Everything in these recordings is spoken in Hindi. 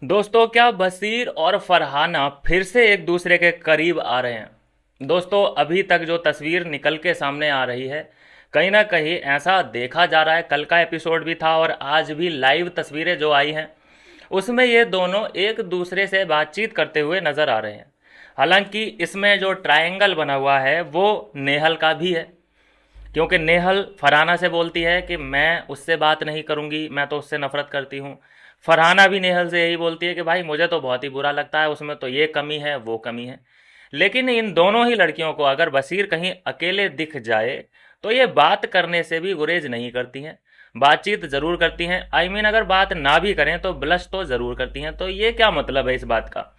दोस्तों, क्या बशीर और फरहाना फिर से एक दूसरे के करीब आ रहे हैं। दोस्तों, अभी तक जो तस्वीर निकल के सामने आ रही है, कहीं ना कहीं ऐसा देखा जा रहा है। कल का एपिसोड भी था और आज भी लाइव तस्वीरें जो आई हैं उसमें ये दोनों एक दूसरे से बातचीत करते हुए नजर आ रहे हैं। हालांकि इसमें जो ट्रायंगल बना हुआ है वो नेहल का भी है, क्योंकि नेहल फरहाना से बोलती है कि मैं उससे बात नहीं करूंगी, मैं तो उससे नफरत करती हूँ। फरहाना भी नेहल से यही बोलती है कि भाई मुझे तो बहुत ही बुरा लगता है, उसमें तो ये कमी है वो कमी है। लेकिन इन दोनों ही लड़कियों को अगर बशीर कहीं अकेले दिख जाए तो ये बात करने से भी गुरेज नहीं करती हैं, बातचीत ज़रूर करती हैं। आई मीन अगर बात ना भी करें तो ब्लश तो ज़रूर करती हैं। तो ये क्या मतलब है इस बात का?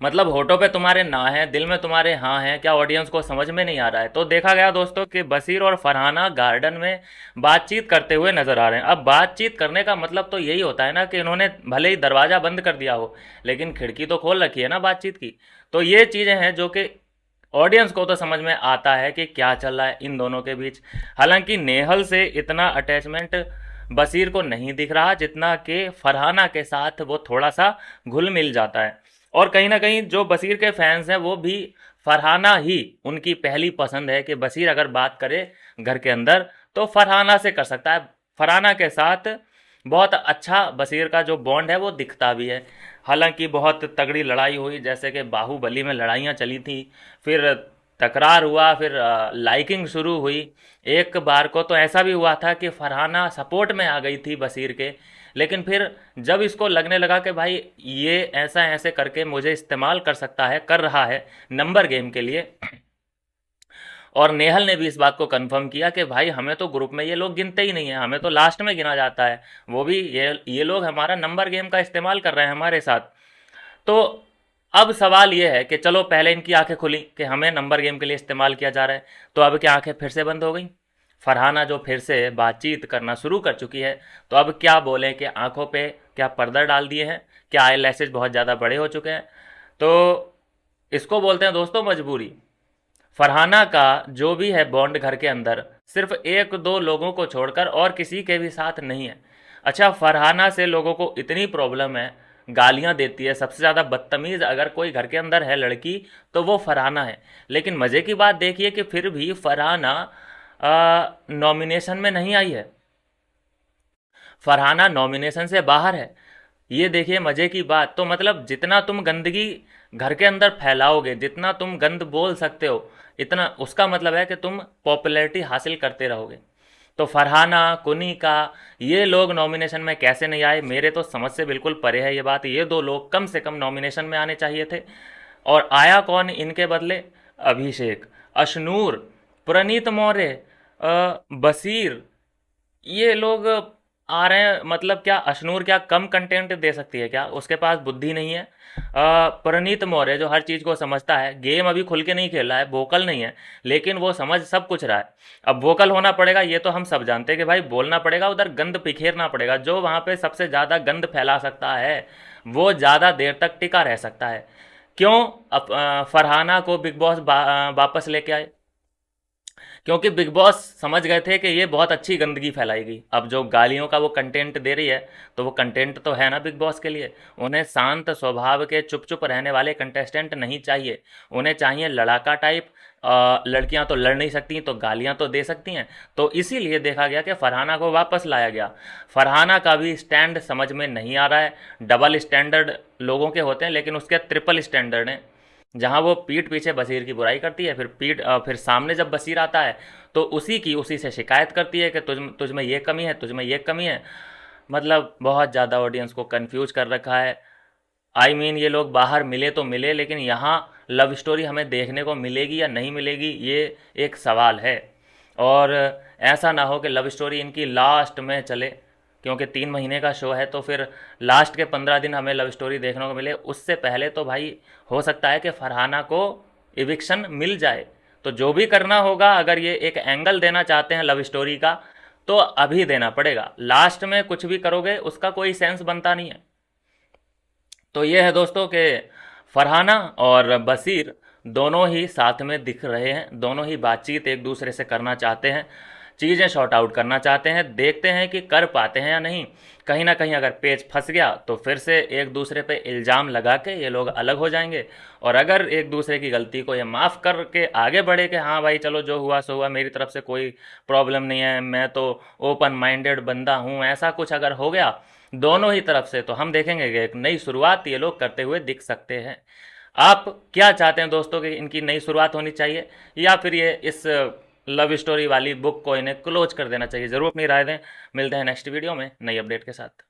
मतलब होठों पे तुम्हारे ना है, दिल में तुम्हारे हाँ है, क्या ऑडियंस को समझ में नहीं आ रहा है? तो देखा गया दोस्तों कि बशीर और फरहाना गार्डन में बातचीत करते हुए नजर आ रहे हैं। अब बातचीत करने का मतलब तो यही होता है ना कि इन्होंने भले ही दरवाजा बंद कर दिया हो लेकिन खिड़की तो खोल रखी है ना बातचीत की। तो ये चीजें हैं जो कि ऑडियंस को तो समझ में आता है कि क्या चल रहा है इन दोनों के बीच। हालांकि नेहल से इतना अटैचमेंट बशीर को नहीं दिख रहा जितना कि फरहाना के साथ वो थोड़ा सा घुल मिल जाता है। और कहीं ना कहीं जो बशीर के फैंस हैं वो भी फरहाना ही उनकी पहली पसंद है कि बशीर अगर बात करे घर के अंदर तो फरहाना से कर सकता है। फरहाना के साथ बहुत अच्छा बशीर का जो बॉन्ड है वो दिखता भी है। हालांकि बहुत तगड़ी लड़ाई हुई, जैसे कि बाहुबली में लड़ाइयाँ चली थी, फिर तकरार हुआ, फिर लाइकिंग शुरू हुई। एक बार को तो ऐसा भी हुआ था कि फरहाना सपोर्ट में आ गई थी बशीर के, लेकिन फिर जब इसको लगने लगा कि भाई ये ऐसा ऐसे करके मुझे इस्तेमाल कर सकता है, कर रहा है नंबर गेम के लिए। और नेहल ने भी इस बात को कंफर्म किया कि भाई हमें तो ग्रुप में ये लोग गिनते ही नहीं है, हमें तो लास्ट में गिना जाता है। वो भी ये लोग हमारा नंबर गेम का इस्तेमाल कर रहे हैं हमारे साथ। तो अब सवाल ये है कि चलो पहले इनकी आंखें खुली कि हमें नंबर गेम के लिए इस्तेमाल किया जा रहा है, तो अब क्या आंखें फिर से बंद हो गई? फरहाना जो फिर से बातचीत करना शुरू कर चुकी है, तो अब क्या बोलें कि आंखों पे क्या पर्दा डाल दिए हैं, क्या आई लैशेज बहुत ज़्यादा बड़े हो चुके हैं? तो इसको बोलते हैं दोस्तों मजबूरी। फरहाना का जो भी है बॉन्ड घर के अंदर सिर्फ एक दो लोगों को छोड़कर और किसी के भी साथ नहीं है। अच्छा, फरहाना से लोगों को इतनी प्रॉब्लम है, गालियां देती है, सबसे ज़्यादा बदतमीज़ अगर कोई घर के अंदर है लड़की तो वो फरहाना है। लेकिन मज़े की बात देखिए कि फिर भी फरहाना नॉमिनेशन में नहीं आई है, फरहाना नॉमिनेशन से बाहर है। ये देखिए मज़े की बात। तो मतलब जितना तुम गंदगी घर के अंदर फैलाओगे, जितना तुम गंद बोल सकते हो, इतना उसका मतलब है कि तुम पॉपुलैरिटी हासिल करते रहोगे। तो फरहाना, कुनिका, ये लोग नॉमिनेशन में कैसे नहीं आए? मेरे तो समझ से बिल्कुल परे है ये बात। ये दो लोग कम से कम नॉमिनेशन में आने चाहिए थे। और आया कौन इनके बदले? अभिषेक, अशनूर, प्रणीत मौर्य, बशीर, ये लोग आ रहे हैं। मतलब क्या अशनूर क्या कम कंटेंट दे सकती है क्या? उसके पास बुद्धि नहीं है। प्रणीत मौर्य जो हर चीज़ को समझता है, गेम अभी खुल के नहीं खेल रहा है, वोकल नहीं है, लेकिन वो समझ सब कुछ रहा है। अब वोकल होना पड़ेगा, ये तो हम सब जानते हैं कि भाई बोलना पड़ेगा, उधर गंद बिखेरना पड़ेगा। जो वहाँ पे सबसे ज़्यादा गंद फैला सकता है वो ज़्यादा देर तक टिका रह सकता है। क्यों? अब फरहाना को बिग बॉस वापस लेके आए, क्योंकि बिग बॉस समझ गए थे कि ये बहुत अच्छी गंदगी फैलाएगी। अब जो गालियों का वो कंटेंट दे रही है, तो वो कंटेंट तो है ना बिग बॉस के लिए। उन्हें शांत स्वभाव के चुप चुप रहने वाले कंटेस्टेंट नहीं चाहिए, उन्हें चाहिए लड़ाका टाइप। लड़कियां तो लड़ नहीं सकती तो गालियां तो दे सकती हैं। तो इसीलिए देखा गया कि फरहाना को वापस लाया गया। फरहाना का भी स्टैंड समझ में नहीं आ रहा है। डबल स्टैंडर्ड लोगों के होते हैं, लेकिन उसके ट्रिपल स्टैंडर्ड हैं। जहाँ वो पीठ पीछे बशीर की बुराई करती है, फिर सामने जब बशीर आता है तो उसी से शिकायत करती है कि तुझ में ये कमी है, तुझ में ये कमी है। मतलब बहुत ज़्यादा ऑडियंस को कंफ्यूज कर रखा है। आई मीन ये लोग बाहर मिले तो मिले, लेकिन यहाँ लव स्टोरी हमें देखने को मिलेगी या नहीं मिलेगी, ये एक सवाल है। और ऐसा ना हो कि लव स्टोरी इनकी लास्ट में चले, क्योंकि 3 महीने का शो है, तो फिर लास्ट के 15 दिन हमें लव स्टोरी देखने को मिले। उससे पहले तो भाई हो सकता है कि फरहाना को इविक्शन मिल जाए। तो जो भी करना होगा, अगर ये एक एंगल देना चाहते हैं लव स्टोरी का, तो अभी देना पड़ेगा। लास्ट में कुछ भी करोगे उसका कोई सेंस बनता नहीं है। तो ये है दोस्तों कि फरहाना और बशीर दोनों ही साथ में दिख रहे हैं, दोनों ही बातचीत एक दूसरे से करना चाहते हैं। चीज़ें शॉर्ट आउट करना चाहते हैं, देखते हैं कि कर पाते हैं या नहीं। कहीं ना कहीं अगर पेच फंस गया तो फिर से एक दूसरे पे इल्ज़ाम लगा के ये लोग अलग हो जाएंगे। और अगर एक दूसरे की गलती को ये माफ़ करके आगे बढ़े कि हाँ भाई चलो जो हुआ सो हुआ, मेरी तरफ से कोई प्रॉब्लम नहीं है, मैं तो ओपन माइंडेड बंदा हूँ, ऐसा कुछ अगर हो गया दोनों ही तरफ से, तो हम देखेंगे कि एक नई शुरुआत ये लोग करते हुए दिख सकते हैं। आप क्या चाहते हैं दोस्तों कि इनकी नई शुरुआत होनी चाहिए, या फिर ये इस लव स्टोरी वाली बुक को इन्हें क्लोज कर देना चाहिए? ज़रूर अपनी राय दें। मिलते हैं नेक्स्ट वीडियो में नई अपडेट के साथ।